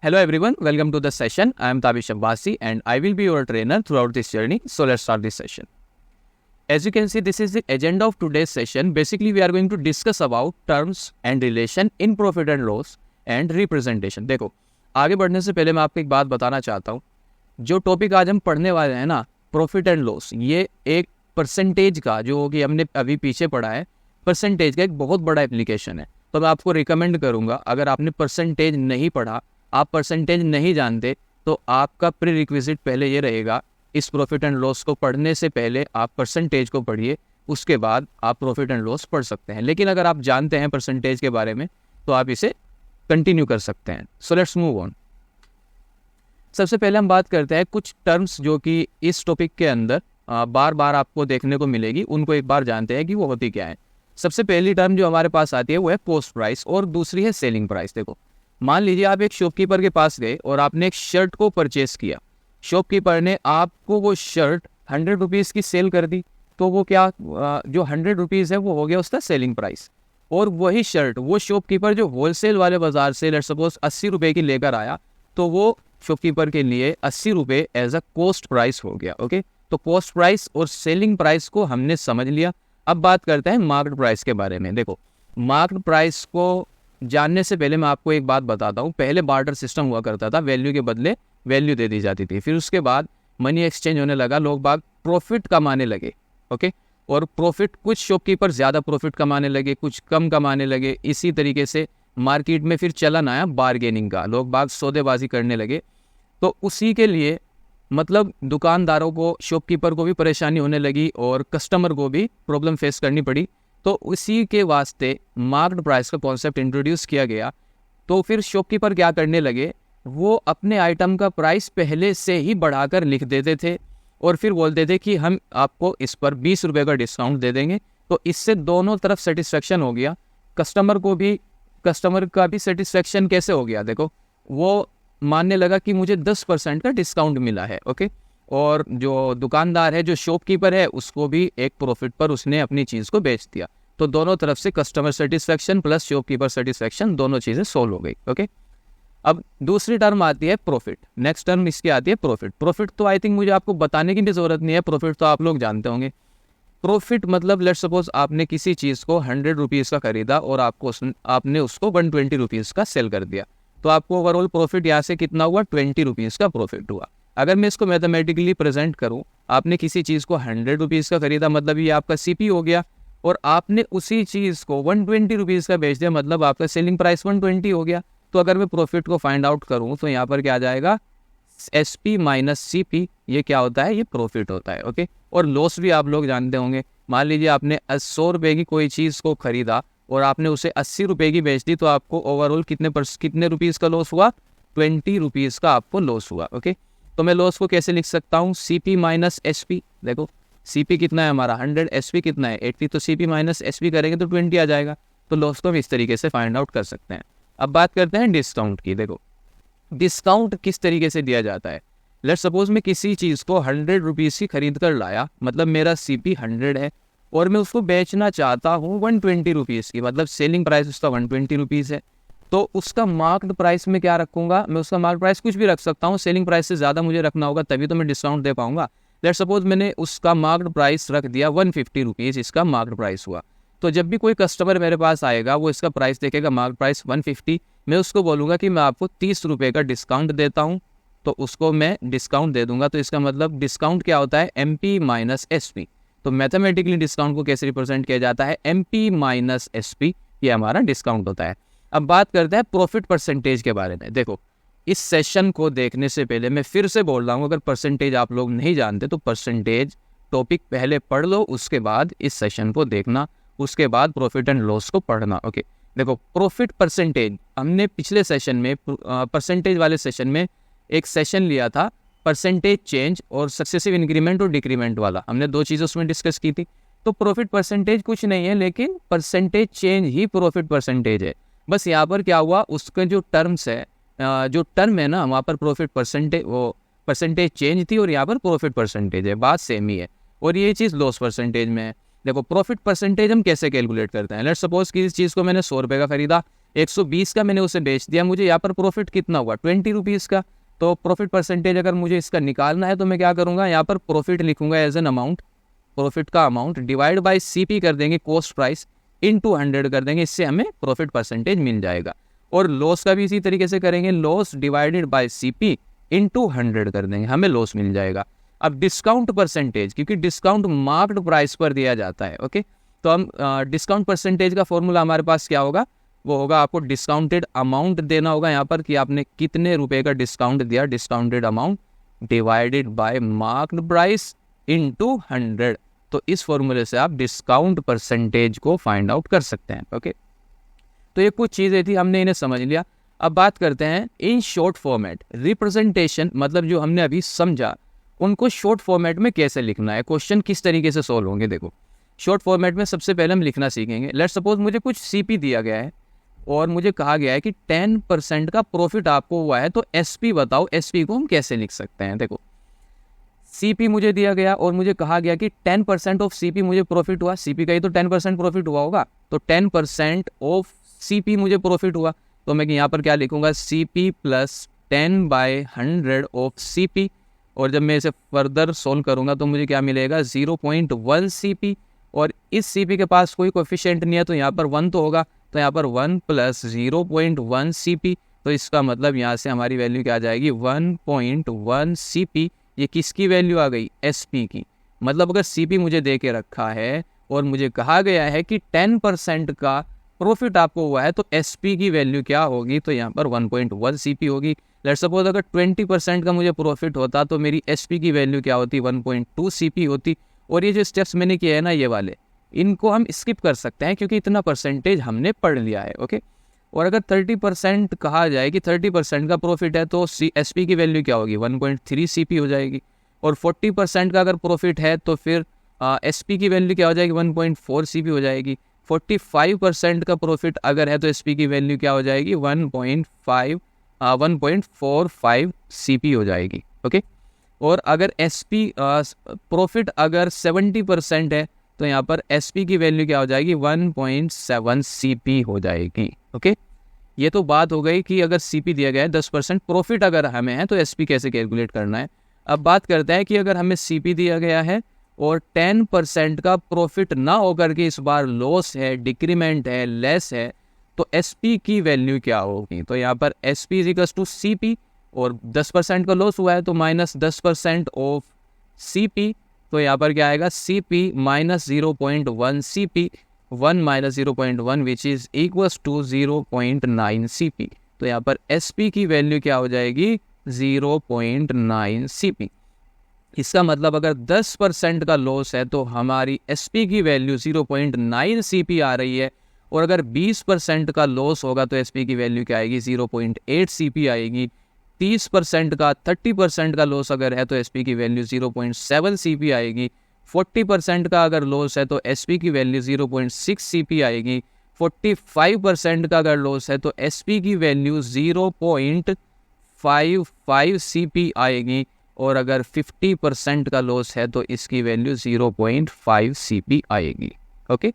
Hello everyone, welcome to the session. I am Tabish Abbasi and I will be your trainer throughout this journey. So let's start this session. As you can see, this is the agenda of today's session. Basically, we are going to discuss about terms and relation in profit and loss and representation. देखो, आगे बढ़ने से पहले मैं आपको एक बात बताना चाहता हूँ. जो टॉपिक आज हम पढ़ने वाले हैं ना, प्रॉफिट एंड लॉस, ये एक परसेंटेज का, जो कि हमने अभी पीछे पढ़ा है, परसेंटेज का एक बहुत बड़ा एप्लीकेशन है. तो मैं आपको रिकमेंड करूँगा, अगर आपने परसेंटेज नहीं पढ़ा, आप परसेंटेज नहीं जानते, तो आपका प्री रिक्विजिट पहले ये रहेगा, इस प्रॉफिट एंड लॉस को पढ़ने से पहले आप परसेंटेज को पढ़िए, उसके बाद आप प्रॉफिट एंड लॉस पढ़ सकते हैं. लेकिन अगर आप जानते हैं परसेंटेज के बारे में, तो आप इसे कंटिन्यू कर सकते हैं. सो लेट्स मूव ऑन. सबसे पहले हम बात करते हैं कुछ टर्म्स जो कि इस टॉपिक के अंदर बार बार आपको देखने को मिलेगी, उनको एक बार जानते हैं कि वो होती क्या है. सबसे पहली टर्म जो हमारे पास आती है वो है कॉस्ट प्राइस और दूसरी है सेलिंग प्राइस. देखो, मान लीजिए आप एक शॉपकीपर के पास गए और आपने एक शर्ट को परचेस किया. शॉपकीपर ने आपको वो शर्ट 100 रुपीज़ की सेल कर दी, तो वो क्या, जो 100 रुपीज़ है वो हो गया उसका सेलिंग प्राइस. और वही शर्ट वो शॉपकीपर जो होलसेल वाले बाजार से लेट्स सपोज 80 रुपये की लेकर आया, तो वो शॉपकीपर के लिए 80 रुपये एज अ कॉस्ट प्राइस हो गया. ओके, तो कॉस्ट प्राइस और सेलिंग प्राइस को हमने समझ लिया. अब बात करते हैं मार्केट प्राइस के बारे में. देखो, मार्केट प्राइस को जानने से पहले मैं आपको एक बात बताता हूँ. पहले बार्टर सिस्टम हुआ करता था, वैल्यू के बदले वैल्यू दे दी जाती थी. फिर उसके बाद मनी एक्सचेंज होने लगा, लोग बाग प्रॉफिट कमाने लगे. ओके, और प्रॉफिट, कुछ शॉपकीपर ज़्यादा प्रॉफिट कमाने लगे, कुछ कम कमाने लगे. इसी तरीके से मार्केट में फिर चलन आया बार्गेनिंग का, लोग बाग सौदेबाजी करने लगे. तो उसी के लिए मतलब दुकानदारों को, शॉपकीपर को भी परेशानी होने लगी और कस्टमर को भी प्रॉब्लम फेस करनी पड़ी. तो उसी के वास्ते मार्केट प्राइस का कॉन्सेप्ट इंट्रोड्यूस किया गया. तो फिर शॉपकीपर क्या करने लगे, वो अपने आइटम का प्राइस पहले से ही बढ़ाकर लिख देते थे और फिर बोलते थे कि हम आपको इस पर 20 रुपये का डिस्काउंट दे देंगे. तो इससे दोनों तरफ सेटिस्फेक्शन हो गया. कस्टमर का भी सेटिस्फेक्शन कैसे हो गया, देखो, वो मानने लगा कि मुझे 10% का डिस्काउंट मिला है. ओके, और जो दुकानदार है, जो शॉपकीपर है, उसको भी एक प्रॉफिट पर उसने अपनी चीज़ को बेच दिया. तो दोनों तरफ से customer satisfaction plus shopkeeper satisfaction, दोनों चीज़ें सोल्व हो गई. ओके, अब दूसरी टर्म आती है प्रॉफिट. नेक्स्ट टर्म इसकी आती है प्रॉफिट. प्रॉफिट तो आई थिंक मुझे आपको बताने की भी ज़रूरत नहीं है, प्रॉफिट तो आप लोग जानते होंगे. प्रॉफिट मतलब लेट्स सपोज आपने किसी चीज़ को 100 रुपीज़ का खरीदा और आपने उसको 120 रुपीज़ का सेल कर दिया. तो आपको ओवरऑल प्रॉफिट यहाँ से कितना हुआ, 20 रुपीज़ का प्रॉफिट हुआ. अगर मैं इसको मैथमेटिकली प्रेजेंट करूँ, आपने किसी चीज़ को 100 रुपीज़ का खरीदा, मतलब ये आपका CP हो गया, और आपने उसी चीज़ को 120 रुपीज़ का बेच दिया, मतलब आपका सेलिंग प्राइस 120 हो गया. तो अगर मैं प्रॉफिट को फाइंड आउट करूँ, तो यहाँ पर क्या आ जाएगा, SP माइनस CP. ये क्या होता है, ये प्रॉफिट होता है. ओके, और लॉस भी आप लोग जानते होंगे. मान लीजिए आपने 100 रुपये की कोई चीज़ को खरीदा और आपने उसे 80 रुपये की बेच दी, तो आपको ओवरऑल कितने रुपीज़ का लॉस हुआ, 20 रुपीज़ का आपको लॉस हुआ. ओके, तो मैं लॉस को कैसे लिख सकता हूँ, CP माइनस SP. देखो, CP कितना है हमारा 100, SP कितना है 80, तो CP माइनस SP करेंगे तो 20 आ जाएगा. तो लॉस को हम इस तरीके से फाइंड आउट कर सकते हैं. अब बात करते हैं डिस्काउंट की. देखो, डिस्काउंट किस तरीके से दिया जाता है. लेट्स सपोज मैं किसी चीज़ को 100 रुपीज़ की खरीद कर लाया, मतलब मेरा CP 100 है, और मैं उसको बेचना चाहता हूँ 120 रुपीज़ की, मतलब सेलिंग प्राइस उसका 120 रुपीज़ है. तो उसका मार्केट प्राइस में क्या रखूँगा, मैं उसका मार्केट प्राइस कुछ भी रख सकता हूँ. सेलिंग प्राइस से ज़्यादा मुझे रखना होगा, तभी तो मैं डिस्काउंट दे पाऊँगा. लेट्स सपोज मैंने उसका मार्केट प्राइस रख दिया 150 रुपीज़, इसका मार्केट प्राइस हुआ. तो जब भी कोई कस्टमर मेरे पास आएगा, वो इसका प्राइस देखेगा, मार्केट प्राइस 150, मैं उसको बोलूँगा कि मैं आपको 30 रुपये का डिस्काउंट देता हूँ, तो उसको मैं डिस्काउंट दे दूंगा. तो इसका मतलब डिस्काउंट क्या होता है, MP माइनस SP. तो मैथमेटिकली डिस्काउंट को कैसे रिप्रेजेंट किया जाता है, MP माइनस SP, ये हमारा डिस्काउंट होता है. अब बात करते हैं प्रॉफिट परसेंटेज के बारे में. देखो, इस सेशन को देखने से पहले मैं फिर से बोल रहा हूँ, अगर परसेंटेज आप लोग नहीं जानते तो परसेंटेज टॉपिक पहले पढ़ लो, उसके बाद इस सेशन को देखना, उसके बाद प्रॉफिट एंड लॉस को पढ़ना. ओके, देखो, प्रॉफिट परसेंटेज हमने पिछले सेशन में, परसेंटेज वाले सेशन में एक सेशन लिया था, परसेंटेज चेंज और सक्सेसिव इंक्रीमेंट और डिक्रीमेंट वाला. हमने दो चीज़ें उसमें डिस्कस की थी. तो प्रॉफिट परसेंटेज कुछ नहीं है, लेकिन परसेंटेज चेंज ही प्रॉफिट परसेंटेज है. बस यहाँ पर क्या हुआ, उसके जो टर्म्स है, जो टर्म है ना, वहाँ पर प्रॉफिट परसेंटेज, वो परसेंटेज चेंज थी, और यहाँ पर प्रॉफिट परसेंटेज है, बात सेम ही है. और ये चीज़ लॉस परसेंटेज में है. देखो, प्रॉफिट परसेंटेज हम कैसे कैलकुलेट करते हैं. लेट्स सपोज कि इस चीज़ को मैंने 100 रुपये का खरीदा, 120 का मैंने उसे बेच दिया, मुझे यहाँ पर प्रॉफिट कितना हुआ 20 रुपीज़ का। तो प्रॉफिट परसेंटेज अगर मुझे इसका निकालना है तो मैं क्या करूँगा, यहाँ पर प्रॉफिट लिखूंगा एज एन अमाउंट, प्रॉफिट का अमाउंट डिवाइड बाय CP कर देंगे, कॉस्ट प्राइस, इनटू 100 कर देंगे, इससे हमें प्रॉफिट परसेंटेज मिल जाएगा। और लॉस का भी इसी तरीके से करेंगे, loss divided by CP into 100 कर देंगे, हमें लॉस मिल जाएगा। अब डिस्काउंट परसेंटेज, क्योंकि डिस्काउंट मार्क्ड प्राइस पर दिया जाता है, ओके, तो हम डिस्काउंट परसेंटेज का फॉर्मूला हमारे पास क्या होगा, वो होगा आपको डिस्काउंटेड अमाउंट देना होगा यहाँ पर कि आपने कितने रुपए का डिस्काउंट दिया, discounted amount divided by marked price into 100। तो इस फॉर्मूले से आप डिस्काउंट परसेंटेज को फाइंड आउट कर सकते हैं, ओके। तो ये कुछ चीज़ें थी, हमने इन्हें समझ लिया। अब बात करते हैं इन शॉर्ट फॉर्मेट रिप्रेजेंटेशन, मतलब जो हमने अभी समझा उनको शॉर्ट फॉर्मेट में कैसे लिखना है, क्वेश्चन किस तरीके से सॉल्व होंगे। देखो शॉर्ट फॉर्मेट में सबसे पहले हम लिखना सीखेंगे। लेट्स सपोज मुझे कुछ CP दिया गया है और मुझे कहा गया है कि 10% का प्रॉफिट आपको हुआ है, तो SP बताओ, SP को हम कैसे लिख सकते हैं। देखो CP मुझे दिया गया और मुझे कहा गया कि 10% ऑफ CP मुझे प्रॉफिट हुआ, CP का ही तो 10% प्रॉफिट हुआ होगा, तो 10% ऑफ CP मुझे प्रॉफिट हुआ, तो मैं यहाँ पर क्या लिखूंगा, CP प्लस 10/100 ऑफ CP। और जब मैं इसे फर्दर सोल्व करूंगा तो मुझे क्या मिलेगा, 0.1 CP, और इस CP के पास कोई कोएफिशिएंट नहीं है तो यहाँ पर 1 तो होगा, तो यहाँ पर 1 प्लस 0.1 CP, तो इसका मतलब यहाँ से हमारी वैल्यू क्या आ जाएगी, 1.1 CP। ये किसकी वैल्यू आ गई, SP की। मतलब अगर CP मुझे दे के रखा है और मुझे कहा गया है कि 10% का प्रॉफिट आपको हुआ है, तो SP की वैल्यू क्या होगी, तो यहाँ पर 1.1 CP होगी। लेट्स सपोज अगर 20% का मुझे प्रॉफिट होता तो मेरी SP की वैल्यू क्या होती, 1.2 CP होती। और ये जो स्टेप्स मैंने किए हैं ना, ये वाले, इनको हम स्किप कर सकते हैं क्योंकि इतना परसेंटेज हमने पढ़ लिया है, ओके। और अगर 30% कहा जाए कि 30% का प्रॉफिट है तो SP की वैल्यू क्या होगी, 1.3 CP हो जाएगी। और 40% का अगर प्रॉफिट है तो फिर SP की वैल्यू क्या हो जाएगी, 1.4 CP हो जाएगी। 45% का प्रॉफिट अगर है तो SP की वैल्यू क्या हो जाएगी, 1.45 CP हो जाएगी, ओके। और अगर SP प्रॉफिट अगर 70% है तो यहाँ पर SP की वैल्यू क्या हो जाएगी, 1.7 CP हो जाएगी, ओके। ये तो बात हो गई कि अगर CP दिया गया है 10%, प्रॉफिट अगर हमें है तो SP कैसे कैलकुलेट करना है। अब बात करते हैं कि अगर हमें CP दिया गया है और 10% का प्रॉफिट ना होकर के इस बार लॉस है, डिक्रीमेंट है, लेस है, तो SP की वैल्यू क्या होगी। तो यहाँ पर SP = CP, और 10% का लॉस हुआ है तो माइनस 10% ऑफ CP, तो यहाँ पर क्या आएगा, CP minus 0.1 CP, 1 minus 0.1 which is equals to 0.9 CP। तो यहाँ पर SP की वैल्यू क्या हो जाएगी, 0.9 CP। इसका मतलब अगर 10% का लॉस है तो हमारी SP की वैल्यू 0.9 CP आ रही है, और अगर 20% का लॉस होगा तो SP की वैल्यू क्या आएगी, 0.8 CP आएगी। 30% का 30% का लॉस अगर है तो SP की वैल्यू 0.7 CP आएगी। 40% का अगर लॉस है तो SP की वैल्यू 0.6 CP आएगी। 45% का अगर लॉस है तो SP की वैल्यू 0.55 CP आएगी, और अगर 50% का लॉस है तो इसकी वैल्यू 0.5 CP आएगी, ओके।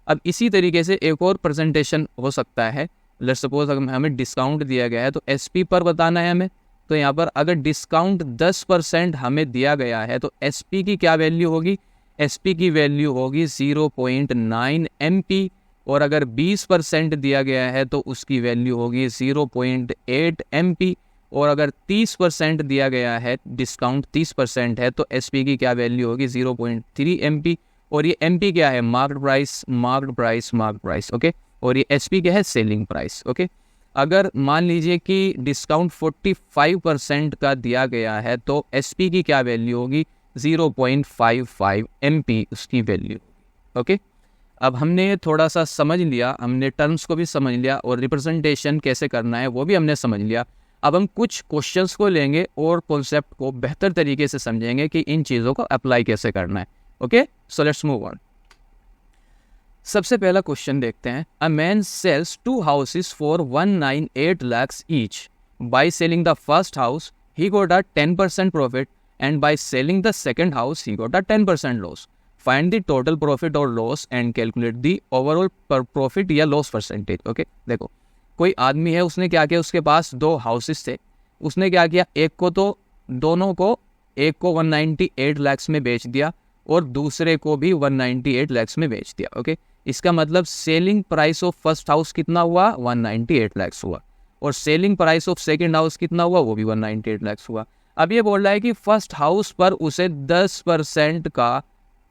अब इसी तरीके से एक और प्रेजेंटेशन हो सकता है। लेट्स सपोज अगर हमें डिस्काउंट दिया गया है तो SP पर बताना है हमें, तो यहाँ पर अगर डिस्काउंट 10% हमें दिया गया है तो SP की क्या वैल्यू होगी, SP की वैल्यू होगी 0.9 MP, और अगर 20% दिया गया है तो उसकी वैल्यू होगी 0.8 MP, और अगर 30% दिया गया है, डिस्काउंट 30% है, तो SP की क्या वैल्यू होगी, 0.3 MP, और ये MP क्या है, marked price, marked price, marked price, okay. और ये SP क्या है, सेलिंग प्राइस, ओके। अगर मान लीजिए कि डिस्काउंट 45% का दिया गया है तो SP की क्या वैल्यू होगी, 0.55 MP उसकी वैल्यू, ओके। अब हमने थोड़ा सा समझ लिया, हमने टर्म्स को भी समझ लिया और रिप्रेजेंटेशन कैसे करना है वो भी हमने समझ लिया। अब हम कुछ क्वेश्चंस को लेंगे और कॉन्सेप्ट को बेहतर तरीके से समझेंगे कि इन चीज़ों को अप्लाई कैसे करना है, okay. So let's move on. सबसे पहला क्वेश्चन देखते हैं। A man sells 2 houses for 198 lakhs each. By selling the first house, he got a 10% profit, and by selling the second house, he got a 10% loss. Find the total profit or loss and calculate the overall profit या loss percentage. Okay, देखो कोई आदमी है, उसने क्या किया, उसके पास 2 houses थे, उसने क्या किया, एक को 198 lakhs में बेच दिया और दूसरे को भी 198 lakhs में बेच दिया। ओके, इसका मतलब selling price of first house कितना हुआ, 198 lakhs हुआ, और selling price of second house कितना हुआ, वो भी 198 lakhs हुआ। अब ये बोल रहा है कि फर्स्ट हाउस पर उसे 10% का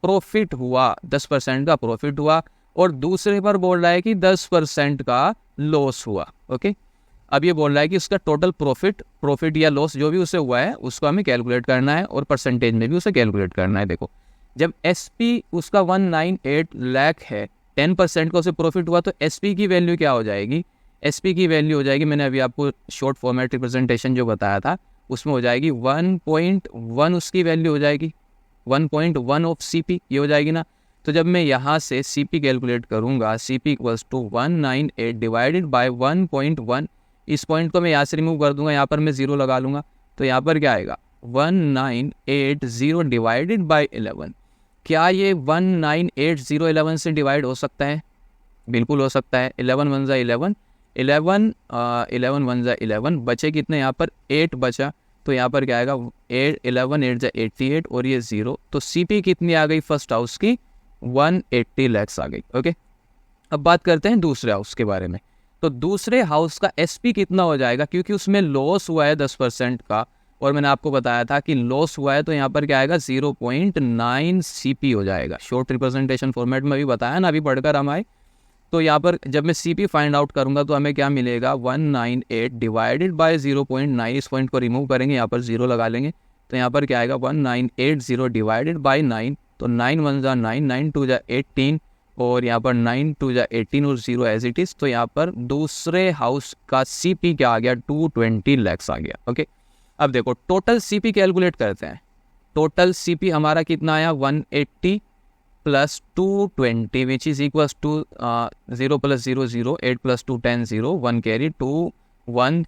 प्रॉफिट हुआ, 10% का प्रॉफिट हुआ, और दूसरे पर बोल रहा है कि 10% का लॉस हुआ। ओके, अब ये बोल रहा है कि उसका टोटल प्रॉफिट या लॉस जो भी उसे हुआ है उसको हमें कैलकुलेट करना है और परसेंटेज में भी उसे कैलकुलेट करना है। देखो, जब एसपी उसका 198 लाख है, 10% का उसे प्रॉफिट हुआ, तो एसपी की वैल्यू क्या हो जाएगी, एसपी की वैल्यू हो जाएगी, मैंने अभी आपको शॉर्ट फॉर्मेट रिप्रेजेंटेशन जो बताया था उसमें हो जाएगी 1.1, उसकी वैल्यू हो जाएगी 1.1 ऑफ सीपी, ये हो जाएगी ना। तो जब मैं यहाँ से सीपी कैलकुलेट करूँगा, CP equals to 198 divided by 1.1, इस पॉइंट को मैं यहाँ से रिमूव कर दूंगा, यहाँ पर मैं 0 लगा लूँगा, तो यहाँ पर क्या आएगा 1980 डिवाइडेड बाय 11। क्या ये 1980 11 से डिवाइड हो सकता है? बिल्कुल हो सकता है। 11 1 जा 11, 11 1 जा 11, बचे कितने यहाँ पर 8 बचा, तो यहाँ पर क्या आएगा 11 8 जा 88 और ये 0, तो सीपी कितनी आ गई फर्स्ट हाउस की, 180 lakhs आ गई। ओके, अब बात करते हैं दूसरे हाउस के बारे में। तो दूसरे हाउस का एसपी कितना हो जाएगा, क्योंकि उसमें लॉस हुआ है 10% का, और मैंने आपको बताया था कि लॉस हुआ है, तो यहाँ पर क्या आएगा 0.9 सीपी हो जाएगा। शॉर्ट रिप्रेजेंटेशन फॉर्मेट में भी बताया ना, अभी पढ़कर हम आए। तो यहाँ पर जब मैं सीपी फाइंड आउट करूँगा तो हमें क्या मिलेगा, 198 डिवाइडेड बाय 0.9, इस पॉइंट को रिमूव करेंगे, यहाँ पर 0 लगा लेंगे, तो यहाँ पर क्या आएगा 1980 डिवाइडेड बाय 9, तो 9 1 जा 9, 9 2 जा 18, और यहाँ पर 9 2 जा 18 और 0 एज इट इज़। तो यहाँ पर दूसरे हाउस का सीपी क्या आ गया, 220 lakhs आ गया। ओके, अब देखो टोटल सीपी कैलकुलेट करते हैं। टोटल सीपी हमारा कितना आया, 180 plus 220 which is equals to 0 plus 0 0, 8 plus 2 10 0, 1 carry 2 1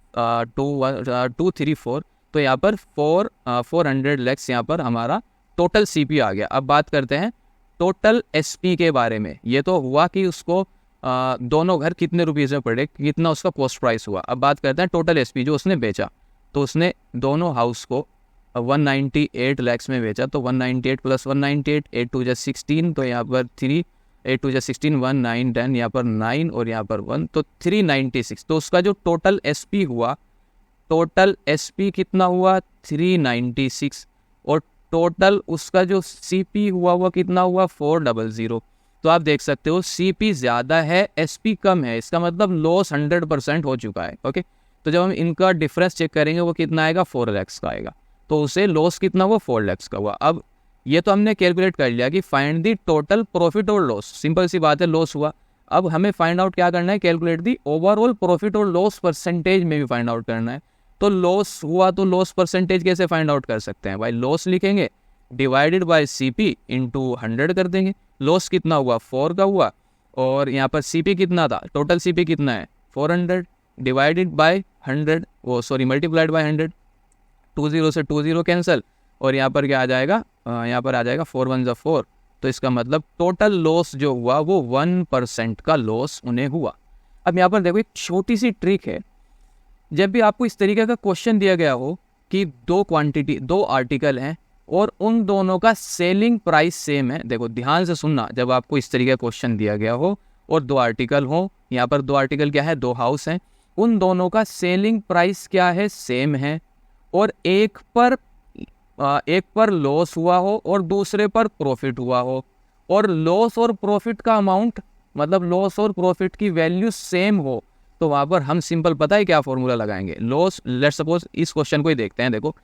2 3 4, तो यहाँ पर 400 lakhs यहाँ पर हमारा टोटल सीपी आ गया। अब बात करते हैं टोटल एसपी के बारे में। ये तो हुआ कि उसको दोनों घर कितने रुपीज़ में पड़े, कितना उसका कॉस्ट प्राइस हुआ। अब बात करते हैं टोटल एसपी जो उसने बेचा, तो उसने दोनों हाउस को 198 lakhs में बेचा, तो 198 प्लस 198, 8 2 जा 16, तो यहाँ पर 3, 8 2 जा 16, 1 9 10, यहाँ पर 9 और यहाँ पर 1, तो 396। तो उसका जो टोटल एसपी हुआ, टोटल एसपी कितना हुआ 396, और टोटल उसका जो सीपी हुआ वो कितना हुआ 400। तो आप देख सकते हो सीपी ज़्यादा है, एसपी कम है, इसका मतलब लॉस 100% हो चुका है। ओके, तो जब हम इनका डिफरेंस चेक करेंगे वो कितना आएगा, 4 lakhs का आएगा, तो उसे लॉस कितना हुआ 4 lakhs का हुआ। अब ये तो हमने कैलकुलेट कर लिया कि फाइंड दी टोटल प्रॉफिट और लॉस, सिंपल सी बात है, लॉस हुआ। अब हमें फाइंड आउट क्या करना है, कैलकुलेट दी ओवरऑल प्रॉफिट और लॉस परसेंटेज में भी फाइंड आउट करना है। तो लॉस हुआ तो लॉस परसेंटेज कैसे फाइंड आउट कर सकते हैं भाई, लॉस लिखेंगे डिवाइडेड बाय सीपी इंटू 100 कर देंगे। लॉस कितना हुआ 4 का हुआ, और यहाँ पर सीपी कितना था, टोटल सीपी कितना है 400 डिवाइडेड बाय 100, वो सॉरी मल्टीप्लाइड बाय 100, 20 से 20 कैंसिल, और यहाँ पर क्या आ जाएगा, यहाँ पर आ जाएगा 4 1 जा 4, तो इसका मतलब टोटल लॉस जो हुआ वो 1% का लॉस उन्हें हुआ। अब यहाँ पर देखो एक छोटी सी ट्रिक है, जब भी आपको इस तरीके का क्वेश्चन दिया गया हो कि दो आर्टिकल हैं और उन दोनों का सेलिंग प्राइस सेम है, देखो ध्यान से सुनना, जब आपको इस तरीके का क्वेश्चन दिया गया हो और 2 आर्टिकल हो, यहाँ पर 2 आर्टिकल क्या है, 2 हाउस हैं, उन दोनों का सेलिंग प्राइस क्या है, सेम है, और एक पर लॉस हुआ हो और दूसरे पर प्रॉफिट हुआ हो, और लॉस और प्रॉफिट का अमाउंट मतलब लॉस और प्रॉफिट की वैल्यू सेम हो, तो वहाँ पर हम सिंपल पता है क्या फॉर्मूला लगाएंगे, लॉस, लेट्स सपोज इस क्वेश्चन को ही देखते हैं। देखो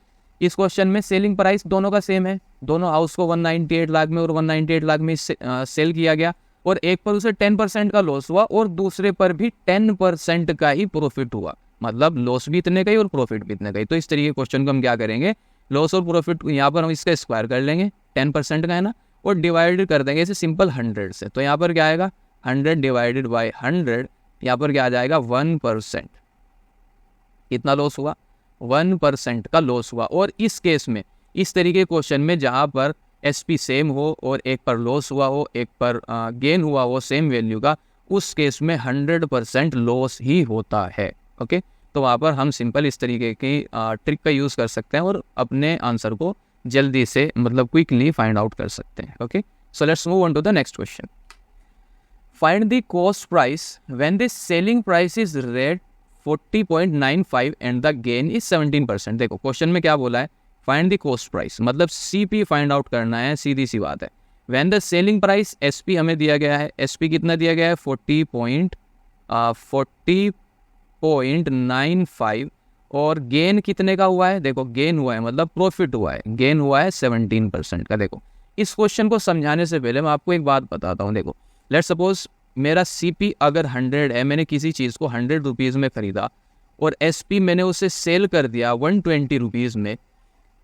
इस क्वेश्चन में सेलिंग प्राइस दोनों का सेम है, दोनों हाउस को 198 लाख में और 198 लाख में सेल किया गया, और एक पर उसे 10% का लॉस हुआ और दूसरे पर भी 10% का ही प्रॉफिट हुआ, मतलब लॉस भी इतने का ही और प्रॉफिट भी इतने का ही। तो इस तरीके के क्वेश्चन को हम क्या करेंगे, लॉस और प्रॉफिट यहाँ पर हम इसका स्क्वायर कर लेंगे, 10% का है ना, और डिवाइड कर देंगे इसे सिंपल 100 से, तो यहाँ पर क्या आएगा 100 डिवाइडेड बाई 100, यहाँ पर क्या आ जाएगा 1%। कितना लॉस हुआ, 1% का लॉस हुआ। और इस केस में इस तरीके के क्वेश्चन में जहाँ पर एसपी सेम हो और एक पर लॉस हुआ हो एक पर गेन हुआ हो सेम वैल्यू का, उस केस में 100% लॉस ही होता है। ओके, तो वहाँ पर हम सिंपल इस तरीके की ट्रिक का यूज़ कर सकते हैं और अपने आंसर को जल्दी से मतलब क्विकली फाइंड आउट कर सकते हैं। Okay, so let's move on to the next question. Find the cost price when the selling price is rate 40.95 and the gain is 17%। देखो क्वेश्चन में क्या बोला है, फाइंड द कॉस्ट प्राइस, मतलब CP find out करना है, सीधी सी बात है। When the selling price, SP हमें दिया गया है, एसपी कितना दिया गया है 40.95 और गेन कितने का हुआ है, देखो गेन हुआ है मतलब प्रॉफिट हुआ है, गेन हुआ है 17% का। देखो इस क्वेश्चन को समझाने से पहले मैं आपको एक बात बताता हूँ। देखो लेट्स सपोज मेरा सीपी अगर 100 है, मैंने किसी चीज़ को 100 रुपीज़ में ख़रीदा और एसपी मैंने उसे सेल कर दिया 120 रुपीज़ में,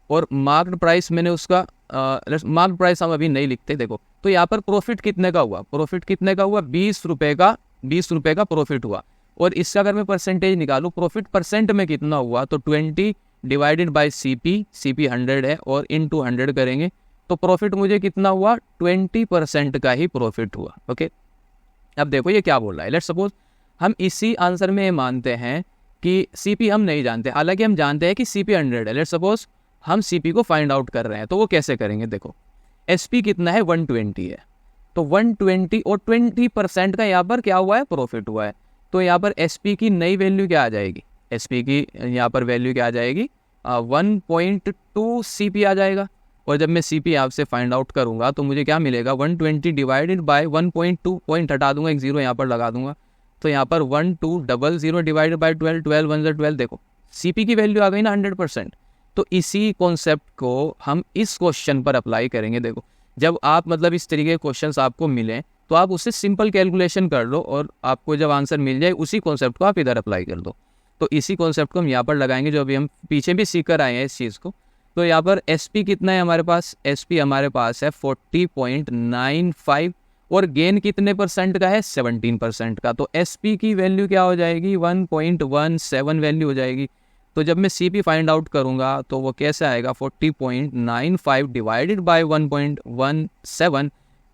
और मार्क्ड प्राइस मैंने उसका मार्क्ड प्राइस हम अभी नहीं लिखते। देखो तो यहाँ पर प्रॉफिट कितने का हुआ, प्रॉफिट कितने का हुआ 20 रुपये का, 20 रुपये का प्रॉफिट हुआ। और इसका अगर मैं परसेंटेज निकालूँ प्रॉफिट परसेंट में कितना हुआ, तो 20 डिवाइडेड बाई सीपी 100 है और इनटू 100 करेंगे तो प्रॉफिट मुझे कितना हुआ 20% का ही प्रॉफिट हुआ। ओके, अब देखो ये क्या बोल रहा है। लेट्स सपोज हम इसी आंसर में मानते हैं कि सीपी हम नहीं जानते, हालांकि हम जानते हैं कि सीपी 100 है। लेट्स सपोज हम सीपी को फाइंड आउट कर रहे हैं, तो वो कैसे करेंगे, देखो एसपी कितना है 120 है, तो 120 और 20% का यहाँ पर क्या हुआ है प्रॉफिट हुआ है, तो यहाँ पर एसपी की नई वैल्यू क्या आ जाएगी, एसपी की यहाँ पर वैल्यू क्या आ जाएगी 1.2 सीपी आ जाएगा। और जब मैं सीपी आपसे फाइंड आउट करूँगा तो मुझे क्या मिलेगा 120 डिवाइडेड बाय 1.2, पॉइंट हटा दूंगा, एक जीरो यहाँ पर लगा दूंगा, तो यहाँ पर 1200 डिवाइडेड बाय 12, 12 1 12। देखो सीपी की वैल्यू आ गई ना 100%। तो इसी कॉन्सेप्ट को हम इस क्वेश्चन पर अप्लाई करेंगे। देखो जब आप मतलब इस तरीके के क्वेश्चंस आपको मिलें तो आप उससे सिंपल कैलकुलेशन कर लो और आपको जब आंसर मिल जाए उसी कॉन्सेप्ट को आप इधर अप्लाई कर दो। तो इसी कॉन्सेप्ट को हम यहाँ पर लगाएंगे जो अभी हम पीछे भी सीख कर आए हैं इस चीज़ को। तो यहाँ पर एसपी कितना है हमारे पास, एसपी हमारे पास है 40.95 और गेन कितने परसेंट का है 17% का, तो एसपी की वैल्यू क्या हो जाएगी 1.17 वैल्यू हो जाएगी। तो जब मैं सीपी फाइंड आउट करूँगा तो वो कैसे आएगा 40.95 डिवाइडेड बाय 1.17,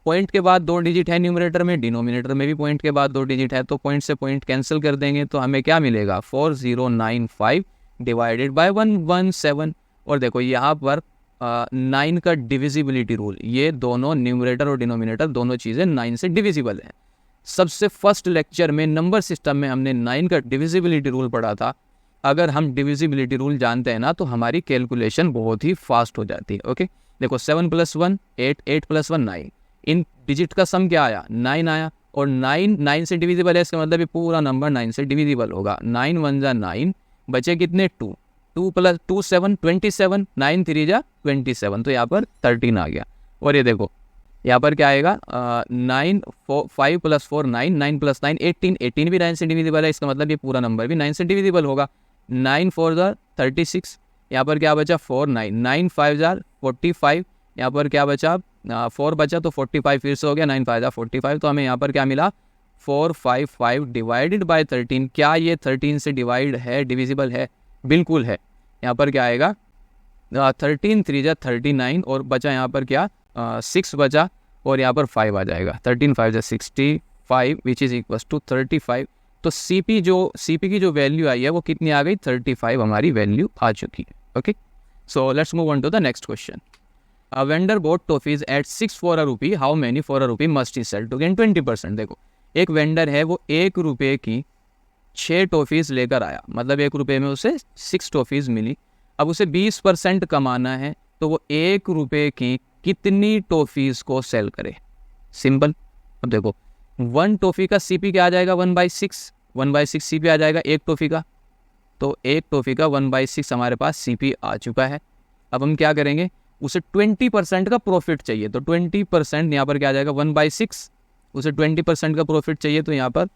पॉइंट के बाद 2 डिजिट है न्यूमरेटर में, डिनोमिनेटर में भी पॉइंट के बाद 2 डिजिट है, तो पॉइंट से पॉइंट कैंसिल कर देंगे तो हमें क्या मिलेगा 4095 डिवाइडेड बाय 117। और देखो यहाँ पर 9 का डिविजिबिलिटी रूल, ये दोनों न्यूमरेटर और डिनोमिनेटर दोनों चीज़ें 9 से डिविजिबल हैं। सबसे फर्स्ट लेक्चर में नंबर सिस्टम में हमने 9 का डिविजिबिलिटी रूल पढ़ा था। अगर हम डिविजिबिलिटी रूल जानते हैं ना तो हमारी कैलकुलेशन बहुत ही फास्ट हो जाती है। ओके, देखो 7 + 1 8, 8 + 1 9, इन डिजिट का सम क्या आया 9 आया, और 9 से डिविजिबल है, इसका मतलब ये पूरा नंबर 9 से डिविजिबल होगा। 9 1 जा 9, बचे कितने 2, 2 + 2 7 27, 9 3 जा 27, तो यहाँ पर 13 आ गया। और ये देखो यहाँ पर क्या आएगा 9 5 + 4 9, 9 + 9 18, 18 भी 9 से डिविजिबल है, इसका मतलब ये पूरा नंबर भी 9 से डिविजिबल होगा। 9 4 जा 36, यहाँ पर क्या बचा 4 9, 9 5 जा 45, यहाँ पर क्या बचा 4 बचा तो 45 फिर से हो गया, 9 5 जा 45, तो हमें यहाँ पर क्या मिला 455 डिवाइडेड बाय 13। क्या ये 13 से डिवाइड है, डिविजिबल है, बिल्कुल है। यहाँ पर क्या आएगा 13 3 जा 39 और बचा यहाँ पर क्या 6 बचा और यहाँ पर 5 आ जाएगा, 13 5 जा 65 विच इज़ इक्वल्स टू 35। तो सीपी की जो वैल्यू आई है वो कितनी आ गई 35 हमारी वैल्यू आ चुकी है। Okay, so let's move on to the next question. A vendor bought toffees at 6 for a rupee. How many for a rupee must he sell to gain 20%? देखो एक वेंडर है, वो 1 रुपये की 6 टॉफ़ीज़ लेकर आया, मतलब 1 रुपये में उसे 6 टॉफ़ीज़ मिली। अब उसे 20% कमाना है, तो वो 1 रुपये की कितनी टॉफ़ीज़ को सेल करे, सिंपल। अब देखो 1 टॉफ़ी का सीपी क्या आ जाएगा 1/6, 1/6 सीपी आ जाएगा एक टॉफ़ी का, तो एक टॉफ़ी का 1/6 हमारे पास सीपी आ चुका है। अब हम क्या करेंगे, उसे 20% का प्रॉफिट चाहिए, तो 20% यहाँ पर क्या आ जाएगा 1/6, उसे 20% का प्रॉफिट चाहिए, तो यहाँ पर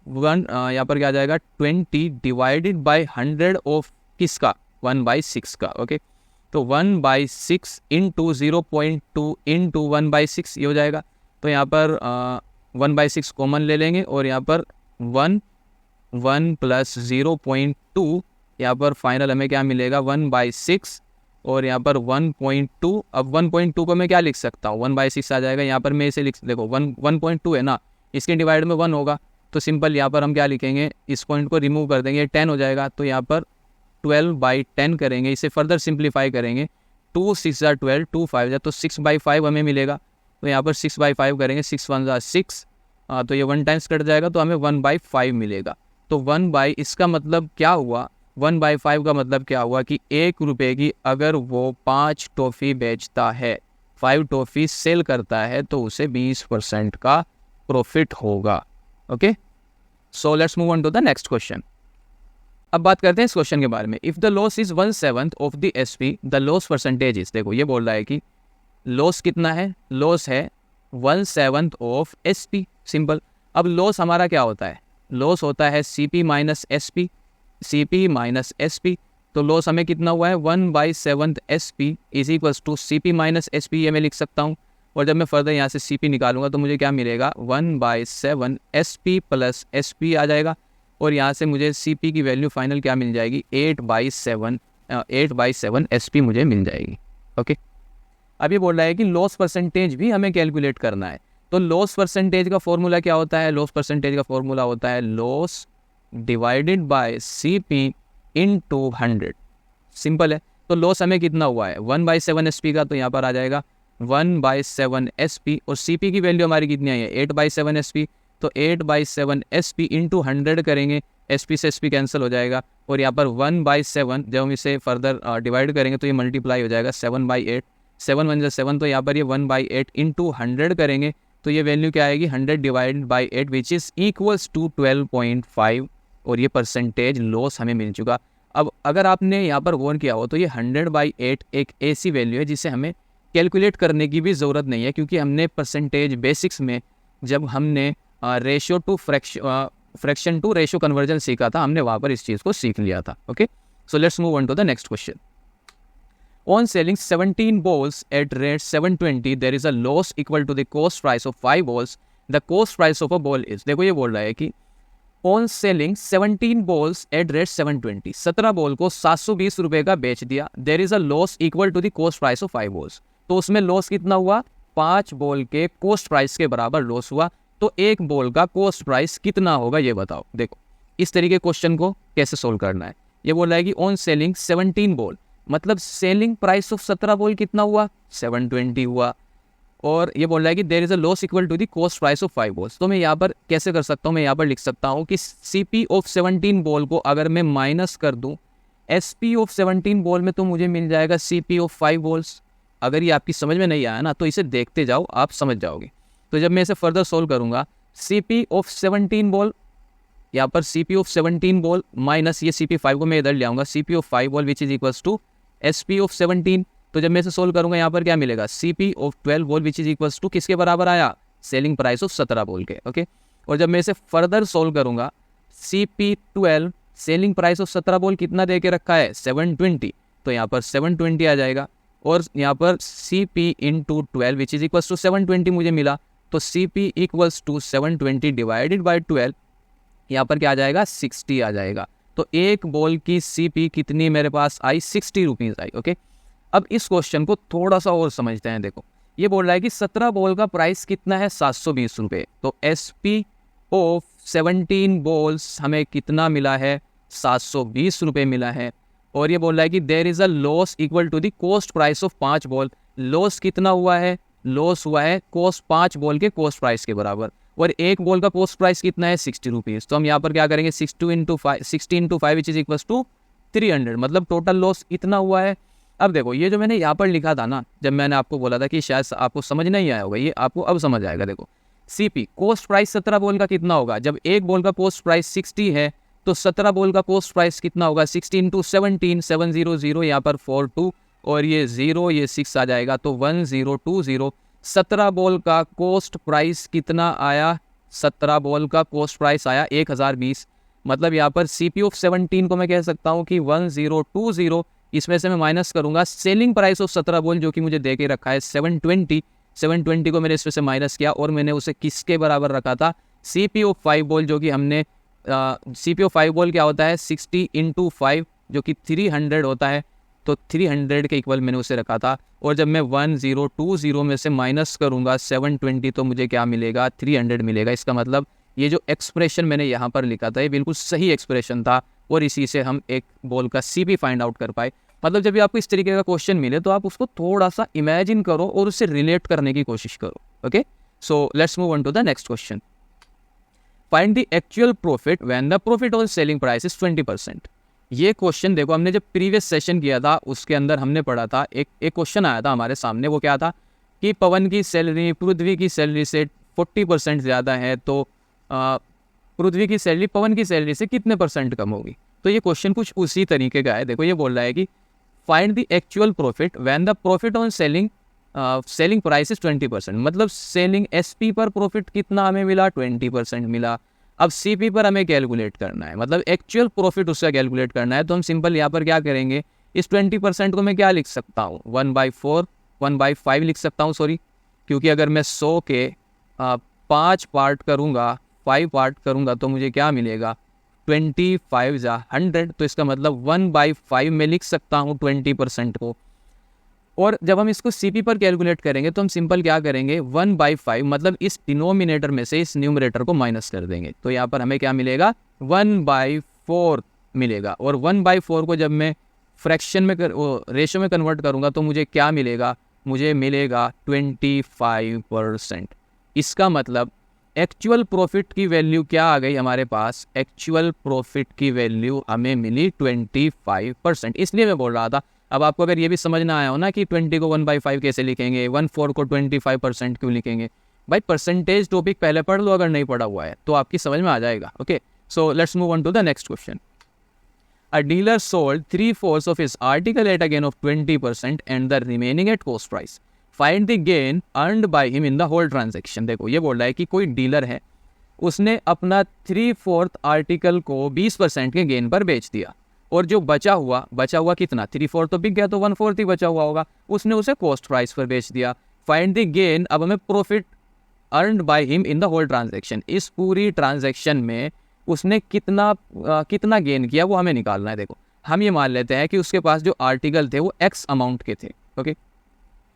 यहाँ पर क्या आ जाएगा 20 डिवाइडेड बाय 100 ऑफ किसका 1/6 का। ओके, तो 1/6 इंटू 0.2 इंटू 1/6 ये हो जाएगा। तो यहाँ पर 1/6 कॉमन ले लेंगे और यहाँ पर 1 + 0.2, यहाँ पर फाइनल हमें क्या मिलेगा 1/6 और यहाँ पर 1.2। अब 1.2 को मैं क्या लिख सकता हूँ 1/6 आ जाएगा, यहाँ पर मैं इसे लिख, देखो 1.2 है ना, इसके डिवाइड में 1 होगा, तो सिंपल यहाँ पर हम क्या लिखेंगे, इस पॉइंट को रिमूव कर देंगे, 10 हो जाएगा, तो यहाँ पर 12/10 करेंगे, इसे फर्दर सिंप्लीफाई करेंगे, 2 6 = 12, 2 5 तो 6/5 हमें मिलेगा, तो यहाँ पर 6/5 करेंगे, 6 1 = 6, तो ये 1 टाइम्स कट जाएगा, तो हमें 1/5 मिलेगा। तो 1 इसका मतलब क्या हुआ, 1/5 का मतलब क्या हुआ कि 1 रुपये की अगर वो 5 टॉफ़ी बेचता है, 5 टॉफ़ी सेल करता है, तो उसे 20% का प्रॉफिट होगा। Okay, so let's move on to the next question. अब बात करते हैं इस क्वेश्चन के बारे में। If the loss is 1/7 of the SP, the loss percentage is, देखो ये बोल रहा है कि लॉस कितना है, लॉस है 1/7 ऑफ एसपी, सिंपल। अब लॉस हमारा क्या होता है, लॉस होता है CP minus SP, CP minus SP, तो लॉस हमें कितना हुआ है 1/7 SP is equals to CP minus SP, ये मैं लिख सकता हूँ। और जब मैं फर्दर यहाँ से सीपी निकालूंगा तो मुझे क्या मिलेगा, 1/7 एसपी प्लस एसपी आ जाएगा, और यहाँ से मुझे सीपी की वैल्यू फाइनल क्या मिल जाएगी, 8/7 एसपी मुझे मिल जाएगी। ओके, अब ये बोल रहा है कि लॉस परसेंटेज भी हमें कैलकुलेट करना है। तो लॉस परसेंटेज का फॉर्मूला क्या होता है, लॉस परसेंटेज का फॉर्मूला होता है loss divided by CP into 100, simple है। तो लॉस हमें कितना हुआ है 1/7 एसपी का, तो यहाँ पर आ जाएगा 1/7 एसपी, और सीपी की वैल्यू हमारी कितनी आई है 8/7 एसपी, तो 8/7 एसपी इंटू 100 करेंगे, एसपी से एसपी कैंसिल हो जाएगा, और यहाँ पर 1/7 जब हम इसे फर्दर डिवाइड करेंगे तो ये मल्टीप्लाई हो जाएगा 7/8, 7 1 = 7, तो यहाँ पर ये 1/8 इंटू 100 करेंगे, तो ये वैल्यू क्या आएगी 100 divided by 8 which is equals to 12.5, और ये परसेंटेज लॉस हमें मिल चुका। अब अगर आपने यहाँ पर गौर किया हो तो ये 100/8 एक ऐसी वैल्यू है जिसे हमें कैलकुलेट करने की भी ज़रूरत नहीं है, क्योंकि हमने परसेंटेज बेसिक्स में जब हमने ratio to fraction to ratio conversion सीखा था, हमने वहाँ पर इस चीज़ को सीख लिया था। Okay, so let's move on to the next question. On selling 17 balls at rate 720, there is a loss equal to the cost price of 5 balls. The cost price of a ball is, देखो ये बोल रहा है कि on selling 17 balls at rate 720, 17 ball को 720 रुपये का बेच दिया, there is a loss equal to the cost price of 5 balls. तो उसमें लॉस कितना हुआ, 5 बॉल के कोस्ट प्राइस के बराबर लॉस हुआ, तो एक बॉल का कोस्ट प्राइस कितना होगा ये बताओ। देखो इस तरीके क्वेश्चन को कैसे सोल्व करना है। ये बोल रहा है कि ऑन सेलिंग 17 बॉल, मतलब सेलिंग प्राइस ऑफ 17 बॉल कितना हुआ 720 हुआ, और ये बोल रहा है कि there is a loss equal to the cost price of 5 balls. तो मैं यहाँ पर कैसे कर सकता हूँ, मैं यहाँ पर लिख सकता हूँ कि सीपी ऑफ 17 बॉल को अगर मैं माइनस कर दूँ एसपी ऑफ 17 बॉल में, तो मुझे मिल जाएगा सीपी ऑफ 5 बॉल्स। अगर ये आपकी समझ में नहीं आया ना तो इसे देखते जाओ, आप समझ जाओगे। तो जब मैं इसे फर्दर सोल्व करूँगा, सीपी ऑफ 17 बॉल, यहाँ पर सीपी ऑफ 17 बॉल माइनस ये सीपी 5 को मैं इधर ले आऊँगा, CP of 5 ball which is equals to SP of 17। तो जब मैं इसे सोल्व करूंगा यहाँ पर क्या मिलेगा, CP of 12 ball which is equals to किसके बराबर आया, सेलिंग प्राइस ऑफ 17 बॉल के। ओके, और जब मैं इसे फर्दर सोल्व करूंगा, CP 12 selling price of 17 ball कितना दे के रखा है 720, तो यहाँ पर 720 आ जाएगा, और यहाँ पर CP into 12 which is equals to 720 मुझे मिला, तो CP equals to 720 divided by 12, यहाँ पर क्या आ जाएगा 60 आ जाएगा। तो एक बॉल की सीपी कितनी मेरे पास आई 60 रुपीज़ आई। ओके, अब इस क्वेश्चन को थोड़ा सा और समझते हैं। देखो ये बोल रहा है कि 17 बॉल का प्राइस कितना है 720 रुपये, तो एसपी ऑफ 17 बॉल्स हमें कितना मिला है 720 रुपये मिला है, और ये बोल रहा है कि there is a loss equal to the cost price of 5 ball. Loss कितना हुआ है, लॉस हुआ है कॉस्ट 5 बॉल के कॉस्ट प्राइस के बराबर, और एक बॉल का कॉस्ट प्राइस कितना है 60 रुपीज़। तो हम यहाँ पर क्या करेंगे 60 into 5 which is equals to 300, मतलब टोटल लॉस इतना हुआ है। अब देखो ये जो मैंने यहाँ पर लिखा था ना, जब मैंने आपको बोला था कि शायद आपको समझ नहीं आया होगा, ये आपको अब समझ आएगा। देखो सीपी कॉस्ट प्राइस 17 बॉल का कितना होगा, जब एक बॉल का कॉस्ट प्राइस 60 है तो 17 बॉल का कॉस्ट प्राइस कितना होगा 60 इंटू 17, 700, यहाँ पर 42 और ये 0 ये 6 आ जाएगा, तो 1020। 17 बॉल का कॉस्ट प्राइस कितना आया, 17 बॉल का कॉस्ट प्राइस आया 1020, मतलब यहाँ पर सीपी ऑफ 17 को मैं कह सकता हूँ कि 1020, इसमें से मैं माइनस करूँगा सेलिंग प्राइस ऑफ 17 बॉल जो कि मुझे दे के रखा है 720 को मैंने इसमें से माइनस किया, और मैंने उसे किसके बराबर रखा था सीपी ऑफ 5 बॉल, जो कि हमने सीपी ऑफ 5 बॉल क्या होता है 60 इंटू 5 जो कि 300 होता है, तो 300 के इक्वल मैंने उसे रखा था। और जब मैं 1020 में से माइनस करूँगा 720 तो मुझे क्या मिलेगा, 300 मिलेगा। इसका मतलब ये जो एक्सप्रेशन मैंने यहाँ पर लिखा था ये बिल्कुल सही एक्सप्रेशन था और इसी से हम एक बॉल का CP फाइंड आउट कर पाए। मतलब जब भी आपको इस तरीके का क्वेश्चन मिले तो आप उसको थोड़ा सा इमेजिन करो और उससे रिलेट करने की कोशिश करो। Okay, so let's move on to the next question. Find the actual profit when the profit on selling price is 20%। ये क्वेश्चन देखो, हमने जब प्रीवियस सेशन किया था उसके अंदर हमने पढ़ा था, एक क्वेश्चन आया था हमारे सामने। वो क्या था कि पवन की सैलरी पृथ्वी की सैलरी से 40% ज़्यादा है, तो पृथ्वी की सैलरी पवन की सैलरी से कितने % कम होगी। तो ये क्वेश्चन कुछ उसी तरीके का है। देखो ये बोल रहा है कि find the actual profit when the profit on selling price is 20%। मतलब सेलिंग SP पर प्रॉफिट कितना हमें मिला, 20% मिला। अब CP पर हमें कैलकुलेट करना है, मतलब एक्चुअल प्रॉफिट उसका कैलकुलेट करना है। तो हम सिंपल यहाँ पर क्या करेंगे, इस 20% को मैं क्या लिख सकता हूँ, 1/5 लिख सकता हूँ, सॉरी, क्योंकि अगर मैं 100 के 5 पार्ट करूँगा, 5 पार्ट करूँगा तो मुझे क्या मिलेगा, 25 या 100। तो इसका मतलब 1/5 में लिख सकता हूँ 20% को। और जब हम इसको CP पर कैलकुलेट करेंगे तो हम सिंपल क्या करेंगे, 1/5 मतलब इस डिनोमिनेटर में से इस न्यूमरेटर को माइनस कर देंगे। तो यहाँ पर हमें क्या मिलेगा, 1/4 मिलेगा। और 1/4 को जब मैं फ्रैक्शन में रेशो में कन्वर्ट करूँगा तो मुझे क्या मिलेगा, मुझे मिलेगा 25%। इसका मतलब एक्चुअल प्रॉफिट की वैल्यू क्या आ गई हमारे पास, एक्चुअल प्रॉफिट की वैल्यू हमें मिली 25%। इसलिए मैं बोल रहा था। अब आपको अगर ये भी समझना आया हो ना कि 20 को 1/5 कैसे लिखेंगे, 1/4 को 25% क्यों लिखेंगे, भाई परसेंटेज टॉपिक पहले पढ़ लो अगर नहीं पढ़ा हुआ है तो आपकी समझ में आ जाएगा। Okay, so let's move on to the next question. A dealer sold 3/4 of his article at a gain of 20% and the remaining at cost price. Find the gain earned by him in the whole transaction. देखो ये बोल रहा है कि कोई dealer है, उसने अपना 3/4 आर्टिकल को 20% के गेन पर बेच दिया और जो बचा हुआ कितना, 3/4 तो बिक गया तो 1/4 ही बचा हुआ होगा, उसने उसे कॉस्ट प्राइस पर बेच दिया। फाइंड द गेन, अब हमें profit earned by him in the whole transaction, इस पूरी ट्रांजैक्शन में उसने कितना गेन किया वो हमें निकालना है। देखो हम ये मान लेते हैं कि उसके पास जो आर्टिकल थे वो X अमाउंट के थे। ओके,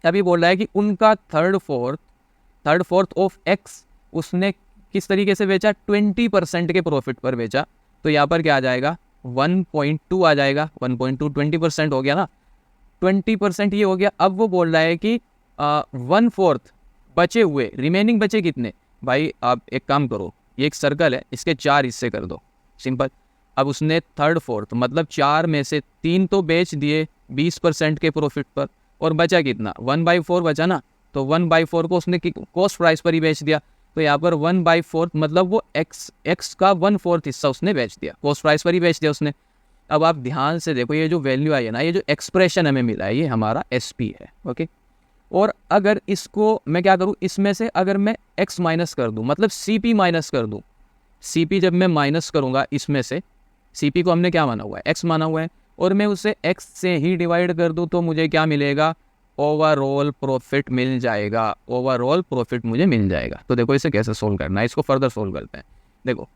अभी बोल रहा है कि उनका थर्ड फोर्थ ऑफ X उसने किस तरीके से बेचा, 20% के प्रॉफिट पर बेचा। तो यहाँ पर क्या आ जाएगा, 1.2 आ जाएगा। 1.2 20% हो गया ना, 20% ये हो गया। अब वो बोल रहा है कि 1/4 बचे हुए, रिमेनिंग बचे कितने, भाई आप एक काम करो, ये एक सर्कल है, इसके 4 हिस्से कर दो, सिंपल। अब उसने 3/4 मतलब 4 में से 3 तो बेच दिए 20% के प्रॉफिट पर, और बचा कितना, 1/4 बचा ना। तो 1/4 को उसने कॉस्ट प्राइस पर ही बेच दिया। तो यहाँ पर 1/4 मतलब वो एक्स का 1/4 हिस्सा उसने बेच दिया, कॉस्ट प्राइस पर ही बेच दिया उसने। अब आप ध्यान से देखो, ये जो वैल्यू आई है ना, ये जो एक्सप्रेशन हमें मिला है, ये हमारा SP है। ओके, और अगर इसको मैं क्या करूँ, इसमें से अगर मैं X माइनस कर दूँ, मतलब CP माइनस कर दूँ, CP जब मैं माइनस करूँगा इसमें से, CP को हमने क्या माना हुआ है, X माना हुआ है, और मैं उसे X से ही डिवाइड कर दूँ तो मुझे क्या मिलेगा, ओवरऑल प्रॉफिट मिल जाएगा। ओवरऑल प्रॉफिट मुझे मिल जाएगा। तो देखो इसे कैसे सोल्व करना है, इसको फर्दर सोल्व करते हैं। देखो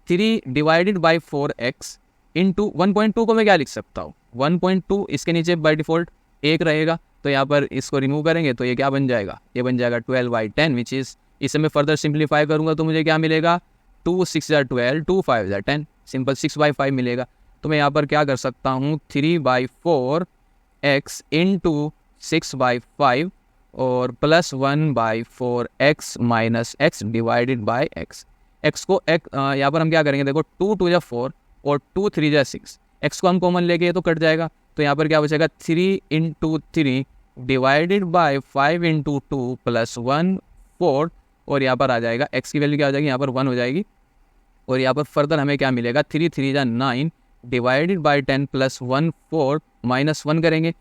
3 डिवाइडेड बाई 4x इंटू 1.2 को मैं क्या लिख सकता हूँ, 1.2 इसके नीचे बाई डिफ़ॉल्ट 1 रहेगा। तो यहाँ पर इसको रिमूव करेंगे तो ये क्या बन जाएगा, ये बन जाएगा 12/10, विच इज़, इसे मैं फर्दर सिंप्लीफाई करूँगा तो मुझे क्या मिलेगा, 2 6 या 12, 2 5 या 10, सिंपल 6/5 मिलेगा। तो मैं यहाँ पर क्या कर सकता हूँ, 3/4x इंटू 6/5 और plus 1/4x minus x divided by x। x को यहाँ पर हम क्या करेंगे, देखो 2 2 या 4 और 2 3 या 6, x को हम कॉमन लेके तो कट जाएगा। तो यहाँ पर क्या बचेगा, 3 × 3 डिवाइडेड बाई 5 × 2 प्लस 1/4, और यहाँ पर आ जाएगा x की वैल्यू क्या हो जाएगी, यहाँ पर 1 हो जाएगी। और यहाँ पर फर्दर हमें क्या मिलेगा, 3 3 या 9 डिवाइडेड बाई 10 प्लस 1/4 माइनस 1 करेंगे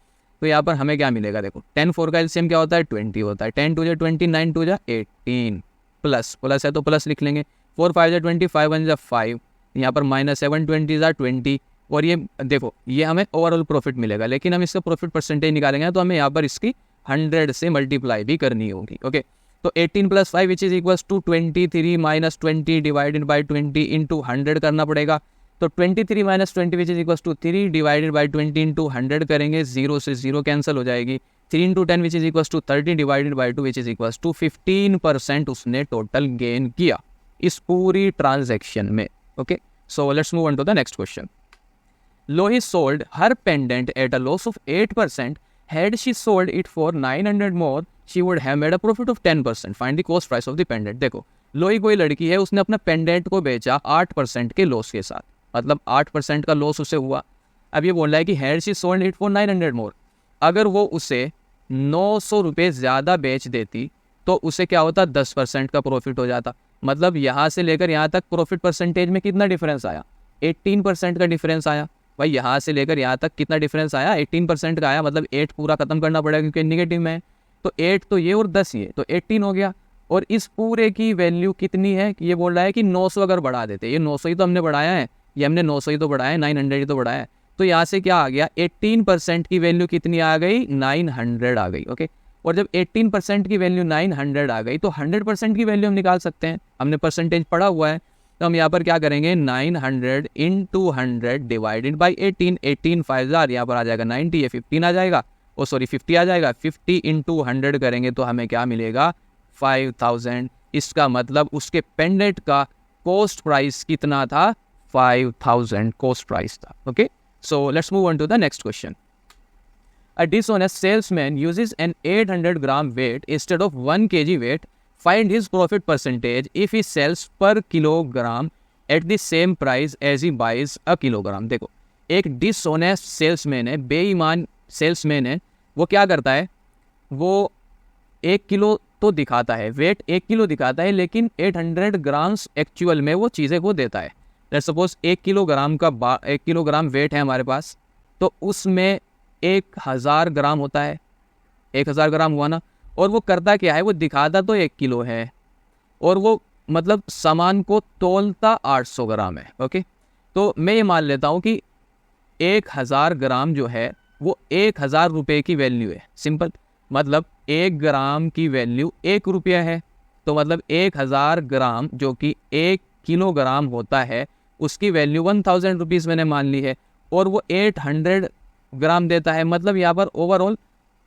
तो यहाँ पर हमें क्या मिलेगा, देखो 10 4 का एलसीएम क्या होता है, 20 होता है। 10 2 या 20, 9 2 या 18, प्लस है तो प्लस लिख लेंगे, 4 5 या 20, 5 1 या 5, यहाँ पर माइनस 7 20 या 20। और ये देखो ये हमें ओवरऑल प्रॉफिट मिलेगा, लेकिन हम इसका प्रॉफिट परसेंटेज निकालेंगे तो हमें यहाँ पर इसकी 100 से मल्टीप्लाई भी करनी होगी। ओके, तो 18 + 5 which is equals to 23 - 20 divided by 20 into 100 करना पड़ेगा। तो 23 minus 20 which is equals to 3 divided by 20 into 100 करेंगे, 0 से 0 कैंसिल हो जाएगी। 3 into 10 which is equals to 30 divided by 2 which is equals to 15% उसने टोटल गेन किया इस पूरी ट्रांजेक्शन में। Okay, so let's move on to the next question. Lohi sold her pendant at a loss of 8%. Had she sold it for 900 more, she would have made a profit of 10%. Find the cost price of the pendant. देखो, लोही कोई लड़की है, उसने अपना pendant को बेचा 8% के loss के साथ, मतलब 8% का लॉस उसे हुआ। अब ये बोल रहा है कि had she sold it for 900 more, अगर वो उसे 900 रुपये ज़्यादा बेच देती तो उसे क्या होता, 10% का प्रॉफिट हो जाता। मतलब यहाँ से लेकर यहाँ तक प्रॉफिट परसेंटेज में कितना डिफरेंस आया, 18% का डिफरेंस आया। भाई यहाँ से लेकर यहाँ तक कितना डिफरेंस आया, 18% का आया। मतलब 8 पूरा खत्म करना पड़ेगा क्योंकि निगेटिव में है, तो 8 तो ये और 10 ये, तो 18 हो गया। और इस पूरे की वैल्यू कितनी है, ये बोल रहा है कि 900 अगर बढ़ा देते, ये 900 ही तो हमने बढ़ाया है, ये हमने 900 ही तो बढ़ाया है, 900 ही तो बढ़ाया है। तो यहाँ से क्या आ गया, 18% की वैल्यू कितनी आ गई, 900 आ गई। ओके, और जब 18% की वैल्यू 900 आ गई तो 100% की वैल्यू हम निकाल सकते हैं, हमने परसेंटेज पढ़ा हुआ है। तो हम यहाँ पर क्या करेंगे, 900 इंटू 100 डिवाइडेड बाई 18, 18 5,000, यहाँ पर आ जाएगा 90, ये 15 आ जाएगा, ओ सॉरी 50 आ जाएगा। 50 इंटू 100 करेंगे तो हमें क्या मिलेगा, 5000। इसका मतलब उसके पेंडेंट का कॉस्ट प्राइस कितना था, 5000 कॉस्ट प्राइस था। Okay, so let's move on to the next question. A dishonest salesman uses an 800 gram weight instead of 1 kg weight. Find his profit percentage if he sells per kilogram at the same price as he buys a kilogram. देखो, एक dishonest salesman है, बेईमान salesman है, वो क्या करता है, वो 1 किलो तो दिखाता है, वेट 1 किलो दिखाता है, लेकिन 800 ग्राम्स एक्चुअल में वो चीज़ें को देता है। लेट्स सपोज 1 किलोग्राम वेट है हमारे पास, तो उसमें 1000 ग्राम होता है, 1000 ग्राम हुआ ना। और वो करता क्या है, वो दिखाता तो 1 किलो है और वो मतलब सामान को तोलता 800 ग्राम है। ओके, तो मैं ये मान लेता हूँ कि 1000 ग्राम जो है वो 1000 रुपये की वैल्यू है। सिंपल, मतलब 1 ग्राम की वैल्यू 1 रुपया है, तो मतलब 1000 ग्राम जो कि 1 किलोग्राम होता है उसकी वैल्यू 1000 रुपीज़ मैंने मान ली है, और वो 800 ग्राम देता है। मतलब यहाँ पर ओवरऑल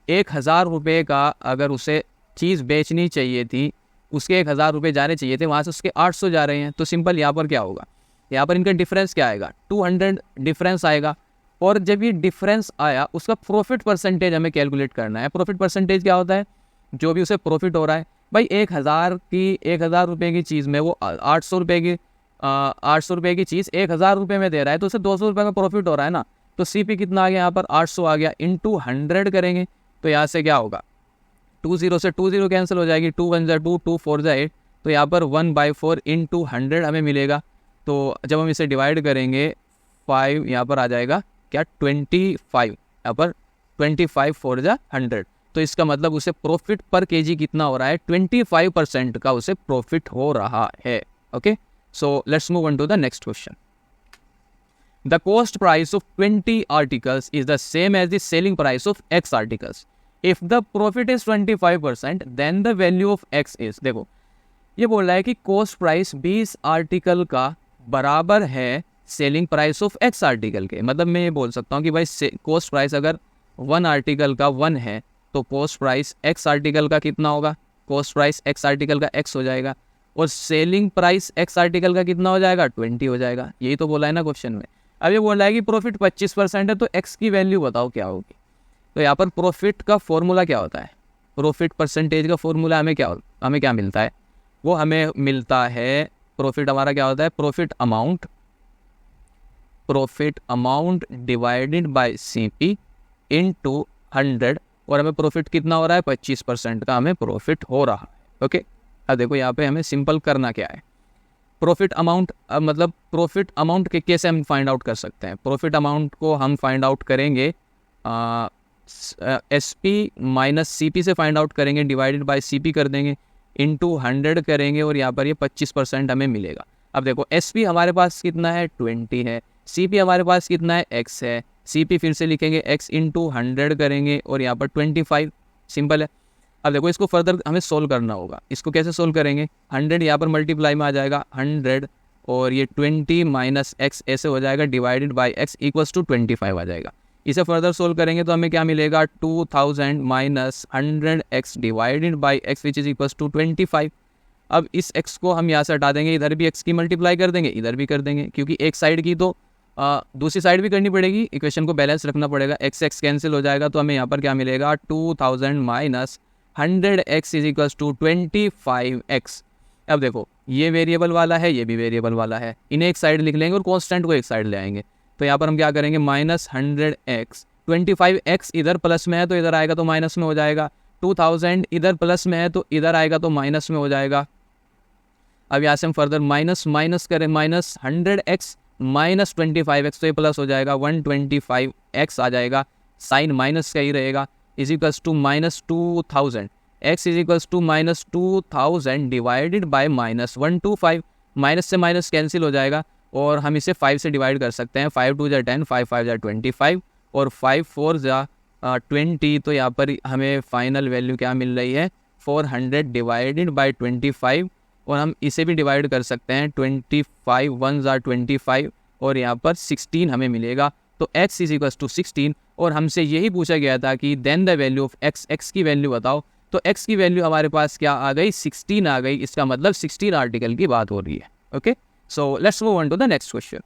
1000 रुपये का अगर उसे चीज़ बेचनी चाहिए थी, उसके 1000 रुपये जाने चाहिए थे, वहाँ से उसके 800 जा रहे हैं। तो सिंपल यहाँ पर क्या होगा, यहाँ पर इनका डिफरेंस क्या आएगा, 200 डिफरेंस आएगा। और जब ये डिफरेंस आया, उसका प्रॉफिट परसेंटेज हमें कैलकुलेट करना है। प्रॉफिट परसेंटेज क्या होता है, जो भी उसे प्रॉफिट हो रहा है। भाई 1000 रुपये की चीज़ में वो 800 रुपये की चीज़ 1000 रुपये में दे रहा है, तो उसे 200 रुपये का प्रॉफिट हो रहा है ना। तो CP कितना आ गया, यहाँ पर 800 आ गया, इंटू 100 करेंगे तो यहाँ से क्या होगा, 20 से 20 कैंसिल हो जाएगी, 2 1 2, 2 4 8, तो यहाँ पर 1/4 इंटू 100 हमें मिलेगा। तो जब हम इसे डिवाइड करेंगे 5 यहाँ पर आ जाएगा क्या, 25, यहाँ पर 25 4 100। तो इसका मतलब उसे प्रॉफिट पर केजी कितना हो रहा है, 25% का उसे प्रॉफिट हो रहा है। Okay, so let's move on to the next question. The cost price of 20 articles is the same as the selling price of X articles. If the profit is 25%, then the value of X is, देखो ये बोल रहा है कि cost price 20 article का बराबर है selling price of X article के। मतलब मैं ये बोल सकता हूँ कि भाई cost प्राइस अगर 1 आर्टिकल का 1 है तो cost प्राइस X आर्टिकल का कितना होगा, cost प्राइस X आर्टिकल का X हो जाएगा, और सेलिंग प्राइस X आर्टिकल का कितना हो जाएगा, 20 हो जाएगा। यही तो बोला है ना क्वेश्चन में। अब ये बोल रहा है कि प्रॉफिट 25% है, तो X की वैल्यू बताओ क्या होगी। तो यहाँ पर प्रॉफिट का फॉर्मूला क्या होता है, प्रॉफिट परसेंटेज का फॉर्मूला हमें क्या मिलता है, वो हमें मिलता है, प्रॉफिट हमारा क्या होता है, profit amount divided by CP into 100, और हमें प्रॉफिट कितना हो रहा है, 25% का हमें प्रॉफिट हो रहा है। ओके, अब देखो यहाँ पे हमें सिंपल करना क्या है, प्रॉफिट अमाउंट, मतलब प्रॉफिट अमाउंट के कैसे हम फाइंड आउट कर सकते हैं। प्रॉफिट अमाउंट को हम फाइंड आउट करेंगे SP माइनस CP से फाइंड आउट करेंगे, डिवाइडेड बाय CP कर देंगे, इंटू 100 करेंगे, और यहाँ पर ये 25% हमें मिलेगा। अब देखो SP हमारे पास कितना है, 20 है, CP हमारे पास कितना है, X है। CP फिर से लिखेंगे X इंटू 100 करेंगे, और यहाँ पर 25, सिंपल है। अब देखो इसको फर्दर हमें सोल्व करना होगा। इसको कैसे सोल्व करेंगे, 100 यहाँ पर मल्टीप्लाई में आ जाएगा, 100 और ये 20 माइनस एक्स ऐसे हो जाएगा divided by x equals to 25 आ जाएगा। इसे फर्दर सोल्व करेंगे तो हमें क्या मिलेगा 2000 minus 100x divided by x which is equals to 25। अब इस x को हम यहाँ से हटा देंगे, इधर भी x की मल्टीप्लाई कर देंगे, इधर भी कर देंगे, क्योंकि एक साइड की तो दूसरी साइड भी करनी पड़ेगी, इक्वेशन को बैलेंस रखना पड़ेगा। x कैंसिल हो जाएगा तो हमें यहाँ पर क्या मिलेगा 2000 minus 100x is equals to 25x। अब देखो ये वेरिएबल वाला है, ये भी वेरिएबल वाला है, इन्हें एक साइड लिख लेंगे और कॉन्स्टेंट को एक साइड ले आएंगे। तो यहाँ पर हम क्या करेंगे माइनस 100x, 25x इधर प्लस में है तो इधर आएगा तो माइनस में हो जाएगा, 2000 इधर प्लस में है तो इधर आएगा तो माइनस में हो जाएगा। अब यहाँ से हम फर्दर माइनस माइनस करें, माइनस 100x माइनस 25x तो ये प्लस हो जाएगा, 125x आ जाएगा, साइन माइनस का ही रहेगा, is equals to minus 2000, x is equals to minus 2000 divided by minus 125। Minus से माइनस कैंसिल हो जाएगा और हम इसे 5 से डिवाइड कर सकते हैं, 5 2 जा 10, 5 5 जा 25 और 5 4 जा 20। तो यहाँ पर हमें फाइनल वैल्यू क्या मिल रही है 400 डिवाइडेड बाय 25, और हम इसे भी डिवाइड कर सकते हैं, 25 1 जा 25 और यहाँ पर 16 हमें मिलेगा। तो x इज इक्वल्स टू 16, और हमसे यही पूछा गया था कि then the value of x की वैल्यू बताओ। तो x की वैल्यू हमारे पास क्या आ गई 16 आ गई, इसका मतलब 16 आर्टिकल की बात हो रही है। Okay, so let's move on to the next question.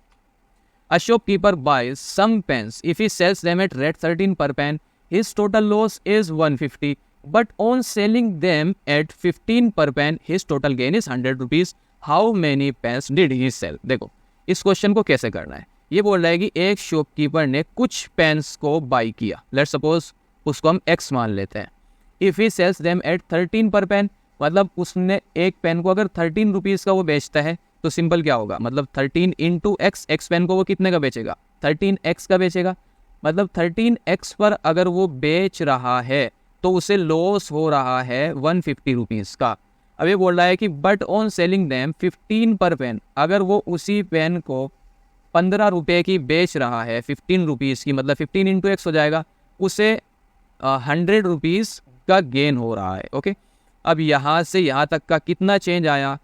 A shopkeeper buys some pens. If he sells them at rate 13 per pen, his total loss is 150. But on selling them at 15 per pen, his total gain is 100 rupees. How many pens did he sell? देखो इस question को कैसे करना है। ये बोल रहा है कि एक शॉपकीपर ने कुछ पेन्स को बाई किया, लेट्स सपोज उसको हम x मान लेते हैं। If he sells them at 13 per pen, मतलब उसने एक पेन को अगर 13 रुपीज़ का वो बेचता है तो सिंपल क्या होगा, मतलब 13 इंटू एक्स, एक्स पेन को वो कितने का बेचेगा 13x का बेचेगा, मतलब 13x पर अगर वो बेच रहा है तो उसे लॉस हो रहा है 150 रुपीज़ का। अब ये बोल रहा है कि बट ऑन सेलिंग देम 15 पर पेन, अगर वो उसी पेन को 15 रुपये की बेच रहा है 15 रुपीज़ की, मतलब 15 इंटू एक्स हो जाएगा, उसे 100 रुपीज़ का गेन हो रहा है। ओके, अब यहाँ से यहाँ तक का कितना चेंज आया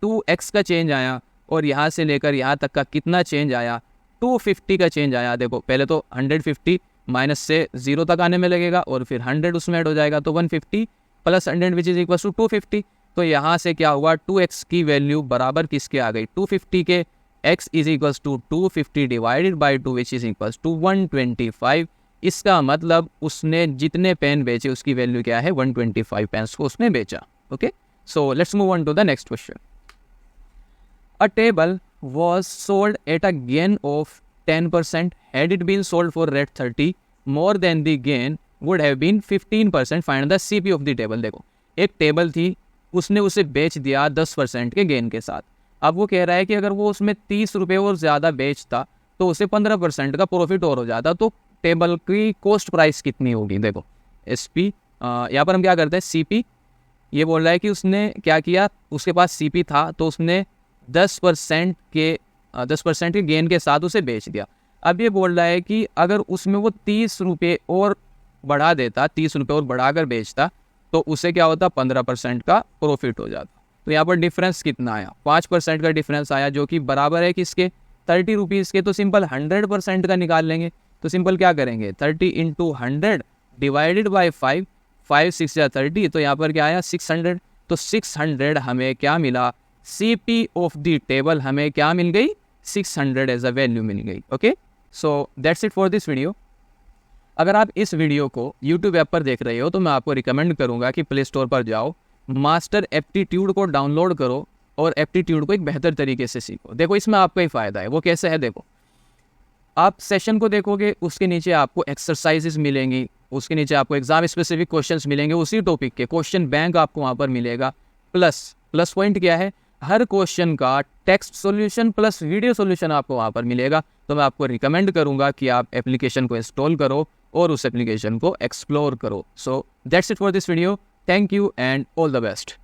2x का चेंज आया, और यहाँ से लेकर यहाँ तक का कितना चेंज आया 250 का चेंज आया। देखो पहले तो 150 माइनस से 0 तक आने में लगेगा और फिर 100 उसमें ऐड हो जाएगा, तो 150 plus 100 which is equal to 250। तो यहाँ से क्या हुआ 2x की वैल्यू बराबर किसके आ गई 250 के, x is equals to 250 divided by 2 which is equals to 125। इसका मतलब उसने जितने पेन बेचे उसकी वैल्यू क्या है 125 पेन्स को उसने बेचा। Okay, so let's move on to the next question. A table was sold at a gain of 10%. Had it been sold for rate 30, more than the gain would have been 15%. Find the CP of the table. देखो एक table थी, उसने उसे बेच दिया 10% के gain के साथ। अब वो कह रहा है कि अगर वो उसमें 30 रुपये और ज़्यादा बेचता तो उसे 15% का प्रॉफिट और हो जाता, तो टेबल की कॉस्ट प्राइस कितनी होगी। देखो SP, यहाँ पर हम क्या करते हैं CP। ये बोल रहा है कि उसने क्या किया, उसके पास CP था तो उसने 10% के गेन के साथ उसे बेच दिया। अब ये बोल रहा है कि अगर उसमें वो 30 रुपये और बढ़ा देता, 30 रुपये और बढ़ाकर बेचता तो उसे क्या होता 15% का प्रॉफिट हो जाता। तो यहाँ पर डिफरेंस कितना आया 5% का डिफरेंस आया, जो कि बराबर है किसके 30 रुपीज़ के। तो सिंपल 100% का निकाल लेंगे, तो सिंपल क्या करेंगे 30 इंटू 100 डिवाइडेड बाई 5, 5 6 या 30, तो यहाँ पर क्या आया 600। तो 600 हमें क्या मिला CP ऑफ द टेबल हमें क्या मिल गई 600 एज अ वैल्यू मिल गई। Okay, so that's it for this video. अगर आप इस वीडियो को यूट्यूब ऐप पर देख रहे हो तो मैं आपको रिकमेंड करूंगा कि प्ले स्टोर पर जाओ, मास्टर एप्टीट्यूड को डाउनलोड करो और एप्टीट्यूड को एक बेहतर तरीके से सीखो। देखो इसमें आपका ही फ़ायदा है। वो कैसे है, देखो आप सेशन को देखोगे, उसके नीचे आपको एक्सरसाइजेस मिलेंगी, उसके नीचे आपको एग्जाम स्पेसिफिक क्वेश्चंस मिलेंगे, उसी टॉपिक के क्वेश्चन बैंक आपको वहाँ पर मिलेगा। प्लस पॉइंट क्या है, हर क्वेश्चन का text solution plus video solution आपको वहाँ पर मिलेगा। तो मैं आपको रिकमेंड करूँगा कि आप एप्लीकेशन को इंस्टॉल करो और उस एप्लीकेशन को एक्सप्लोर करो। So that's it for this video. Thank you and all the best.